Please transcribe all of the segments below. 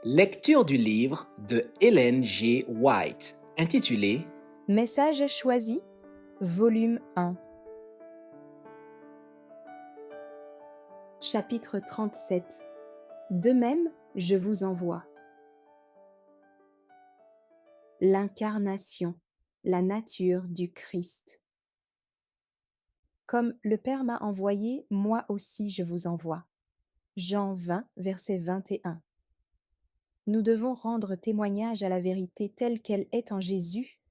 Lecture du livre de Ellen G. White, intitulé Message choisi, volume 1. Chapitre 37. De même, je vous envoie. L'incarnation, la nature du Christ. Comme le Père m'a envoyé, moi aussi je vous envoie. Jean 20, verset 21. Nous devons rendre témoignage à la vérité telle qu'elle est en Jésus,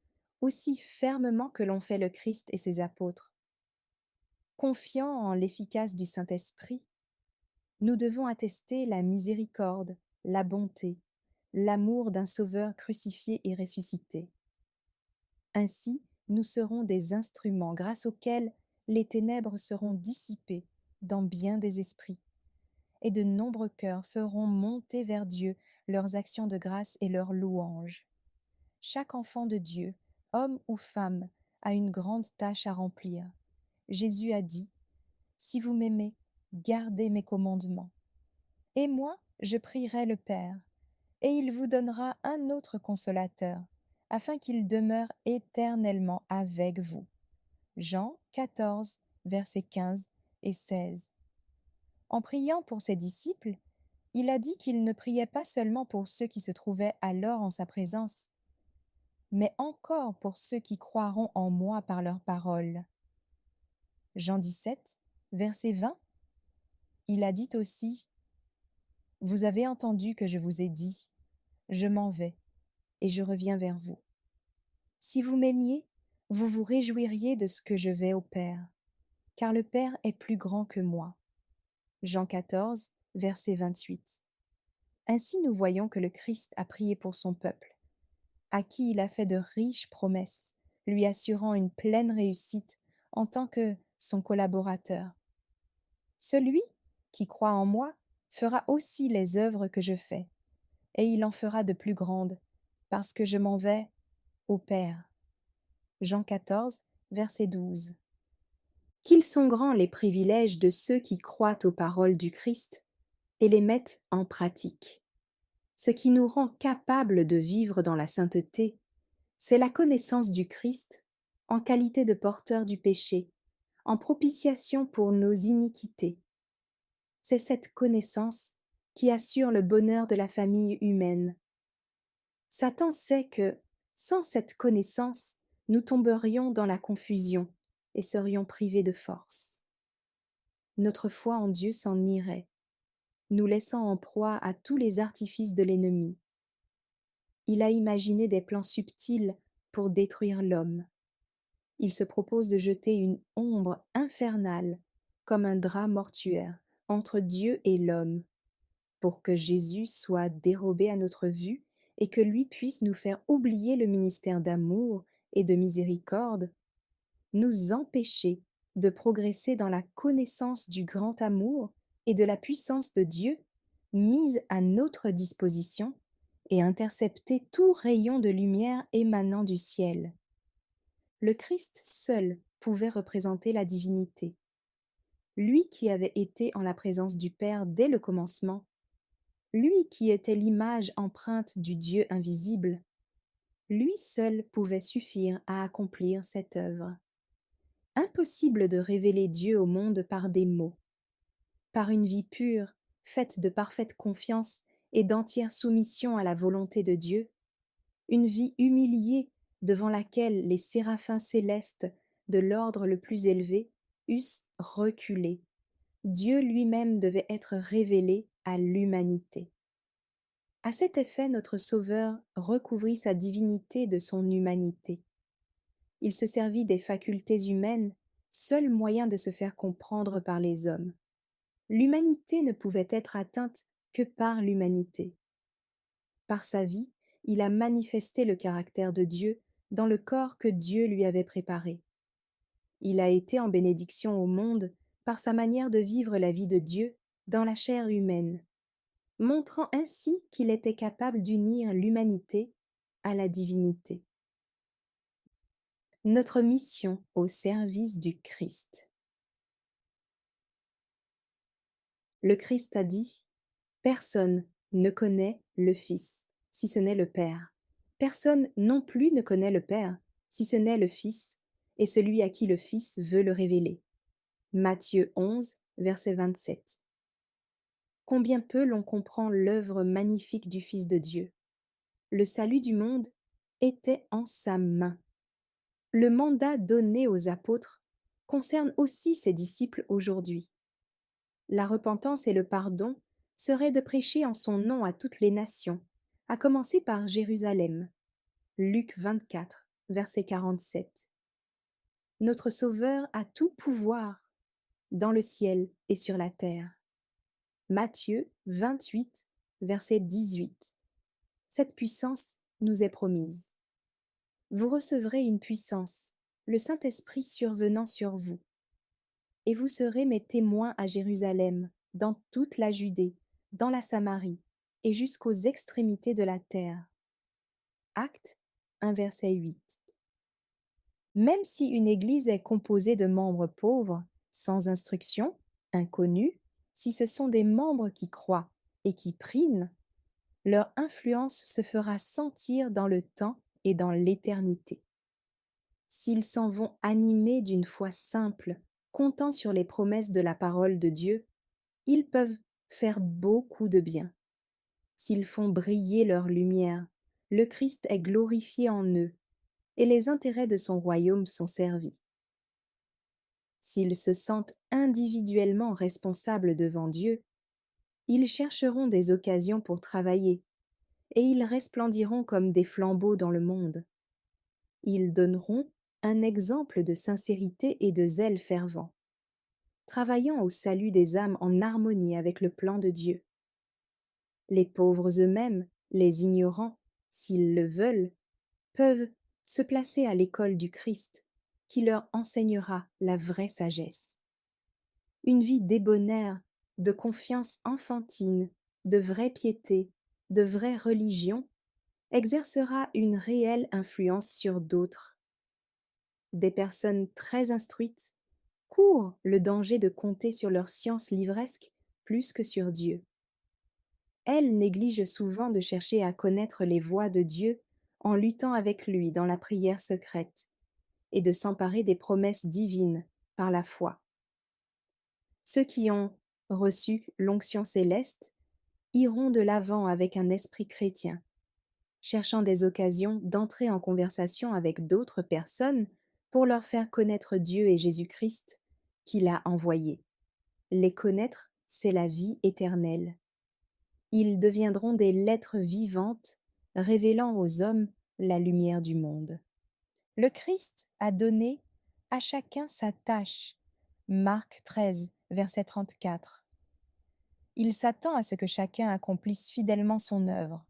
aussi fermement que l'ont fait le Christ et ses apôtres. Confiant en l'efficace du Saint-Esprit, nous devons attester la miséricorde, la bonté, l'amour d'un Sauveur crucifié et ressuscité. Ainsi, nous serons des instruments grâce auxquels les ténèbres seront dissipées dans bien des esprits, et de nombreux cœurs feront monter vers Dieu leurs actions de grâce et leurs louanges. Chaque enfant de Dieu, homme ou femme, a une grande tâche à remplir. Jésus a dit : « Si vous m'aimez, gardez mes commandements. Et moi, je prierai le Père, et il vous donnera un autre consolateur, afin qu'il demeure éternellement avec vous. » Jean 14, versets 15 et 16. En priant pour ses disciples, il a dit qu'il ne priait pas seulement pour ceux qui se trouvaient alors en sa présence, mais encore pour ceux qui croiront en moi par leur parole. Jean 17, verset 20, il a dit aussi : « Vous avez entendu que je vous ai dit : je m'en vais, et je reviens vers vous. Si vous m'aimiez, vous vous réjouiriez de ce que je vais au Père, car le Père est plus grand que moi. » Jean 14, verset 28. Ainsi nous voyons que le Christ a prié pour son peuple, à qui il a fait de riches promesses, lui assurant une pleine réussite en tant que son collaborateur. Celui qui croit en moi fera aussi les œuvres que je fais, et il en fera de plus grandes, parce que je m'en vais au Père. Jean 14, verset 12. Qu'ils sont grands les privilèges de ceux qui croient aux paroles du Christ et les mettent en pratique. Ce qui nous rend capables de vivre dans la sainteté, c'est la connaissance du Christ en qualité de porteur du péché, en propitiation pour nos iniquités. C'est cette connaissance qui assure le bonheur de la famille humaine. Satan sait que, sans cette connaissance, nous tomberions dans la confusion et serions privés de force. Notre foi en Dieu s'en irait, nous laissant en proie à tous les artifices de l'ennemi. Il a imaginé des plans subtils pour détruire l'homme. Il se propose de jeter une ombre infernale, comme un drap mortuaire, entre Dieu et l'homme, pour que Jésus soit dérobé à notre vue et que lui puisse nous faire oublier le ministère d'amour et de miséricorde, nous empêcher de progresser dans la connaissance du grand amour et de la puissance de Dieu mise à notre disposition et intercepter tout rayon de lumière émanant du ciel. Le Christ seul pouvait représenter la divinité. Lui qui avait été en la présence du Père dès le commencement, lui qui était l'image empreinte du Dieu invisible, lui seul pouvait suffire à accomplir cette œuvre. Impossible de révéler Dieu au monde par des mots. Par une vie pure, faite de parfaite confiance et d'entière soumission à la volonté de Dieu, une vie humiliée devant laquelle les séraphins célestes de l'ordre le plus élevé eussent reculé. Dieu lui-même devait être révélé à l'humanité. À cet effet, notre Sauveur recouvrit sa divinité de son humanité. Il se servit des facultés humaines, seul moyen de se faire comprendre par les hommes. L'humanité ne pouvait être atteinte que par l'humanité. Par sa vie, il a manifesté le caractère de Dieu dans le corps que Dieu lui avait préparé. Il a été en bénédiction au monde par sa manière de vivre la vie de Dieu dans la chair humaine, montrant ainsi qu'il était capable d'unir l'humanité à la divinité. Notre mission au service du Christ. Le Christ a dit : « Personne ne connaît le Fils, si ce n'est le Père. Personne non plus ne connaît le Père, si ce n'est le Fils, et celui à qui le Fils veut le révéler. Matthieu 11, verset 27. Combien peu l'on comprend l'œuvre magnifique du Fils de Dieu. Le salut du monde était en sa main. Le mandat donné aux apôtres concerne aussi ses disciples aujourd'hui. La repentance et le pardon serait de prêcher en son nom à toutes les nations, à commencer par Jérusalem. Luc 24, verset 47. Notre Sauveur a tout pouvoir dans le ciel et sur la terre. Matthieu 28, verset 18. Cette puissance nous est promise. Vous recevrez une puissance, le Saint-Esprit survenant sur vous. Et vous serez mes témoins à Jérusalem, dans toute la Judée, dans la Samarie, et jusqu'aux extrémités de la terre. Actes 1, verset 8. Même si une église est composée de membres pauvres, sans instruction, inconnus, si ce sont des membres qui croient et qui prient, leur influence se fera sentir dans le temps et dans l'éternité. S'ils s'en vont animés d'une foi simple, comptant sur les promesses de la parole de Dieu, ils peuvent faire beaucoup de bien. S'ils font briller leur lumière, le Christ est glorifié en eux, et les intérêts de son royaume sont servis. S'ils se sentent individuellement responsables devant Dieu, ils chercheront des occasions pour travailler, et ils resplendiront comme des flambeaux dans le monde. Ils donneront un exemple de sincérité et de zèle fervent, travaillant au salut des âmes en harmonie avec le plan de Dieu. Les pauvres eux-mêmes, les ignorants, s'ils le veulent, peuvent se placer à l'école du Christ, qui leur enseignera la vraie sagesse. Une vie débonnaire, de confiance enfantine, de vraie piété, de vraie religion, exercera une réelle influence sur d'autres. Des personnes très instruites courent le danger de compter sur leur science livresque plus que sur Dieu. Elles négligent souvent de chercher à connaître les voies de Dieu en luttant avec lui dans la prière secrète et de s'emparer des promesses divines par la foi. Ceux qui ont reçu l'onction céleste iront de l'avant avec un esprit chrétien, cherchant des occasions d'entrer en conversation avec d'autres personnes pour leur faire connaître Dieu et Jésus-Christ qu'il a envoyé. Les connaître, c'est la vie éternelle. Ils deviendront des lettres vivantes, révélant aux hommes la lumière du monde. Le Christ a donné à chacun sa tâche. Marc 13, verset 34. Il s'attend à ce que chacun accomplisse fidèlement son œuvre.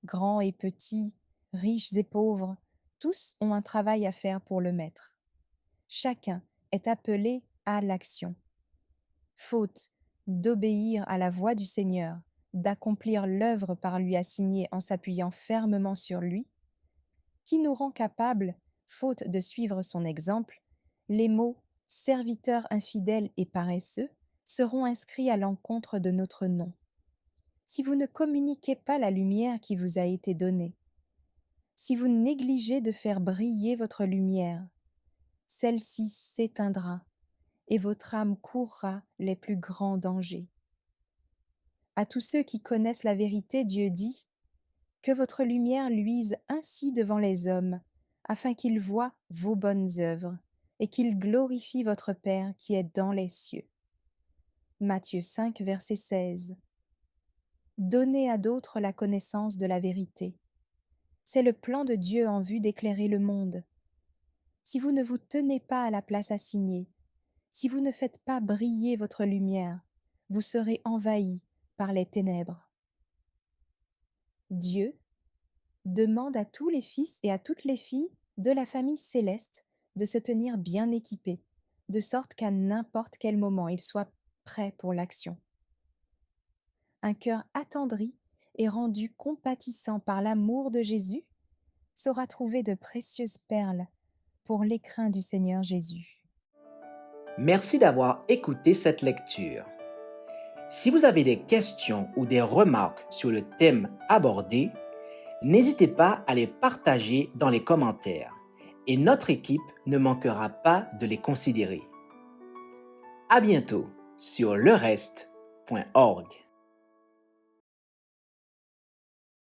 Grands et petits, riches et pauvres, tous ont un travail à faire pour le Maître. Chacun est appelé à l'action. Faute d'obéir à la voix du Seigneur, d'accomplir l'œuvre par lui assignée en s'appuyant fermement sur lui, qui nous rend capables, faute de suivre son exemple, les mots « serviteurs infidèles et paresseux » seront inscrits à l'encontre de notre nom. Si vous ne communiquez pas la lumière qui vous a été donnée, si vous négligez de faire briller votre lumière, celle-ci s'éteindra et votre âme courra les plus grands dangers. À tous ceux qui connaissent la vérité, Dieu dit « Que votre lumière luise ainsi devant les hommes, afin qu'ils voient vos bonnes œuvres et qu'ils glorifient votre Père qui est dans les cieux. » Matthieu 5, verset 16. Donnez à d'autres la connaissance de la vérité. C'est le plan de Dieu en vue d'éclairer le monde. Si vous ne vous tenez pas à la place assignée, si vous ne faites pas briller votre lumière, vous serez envahis par les ténèbres. Dieu demande à tous les fils et à toutes les filles de la famille céleste de se tenir bien équipés, de sorte qu'à n'importe quel moment ils soient prêts pour l'action. Un cœur attendri et rendu compatissant par l'amour de Jésus saura trouver de précieuses perles pour l'écrin du Seigneur Jésus. Merci d'avoir écouté cette lecture. Si vous avez des questions ou des remarques sur le thème abordé, n'hésitez pas à les partager dans les commentaires et notre équipe ne manquera pas de les considérer. À bientôt sur lereste.org.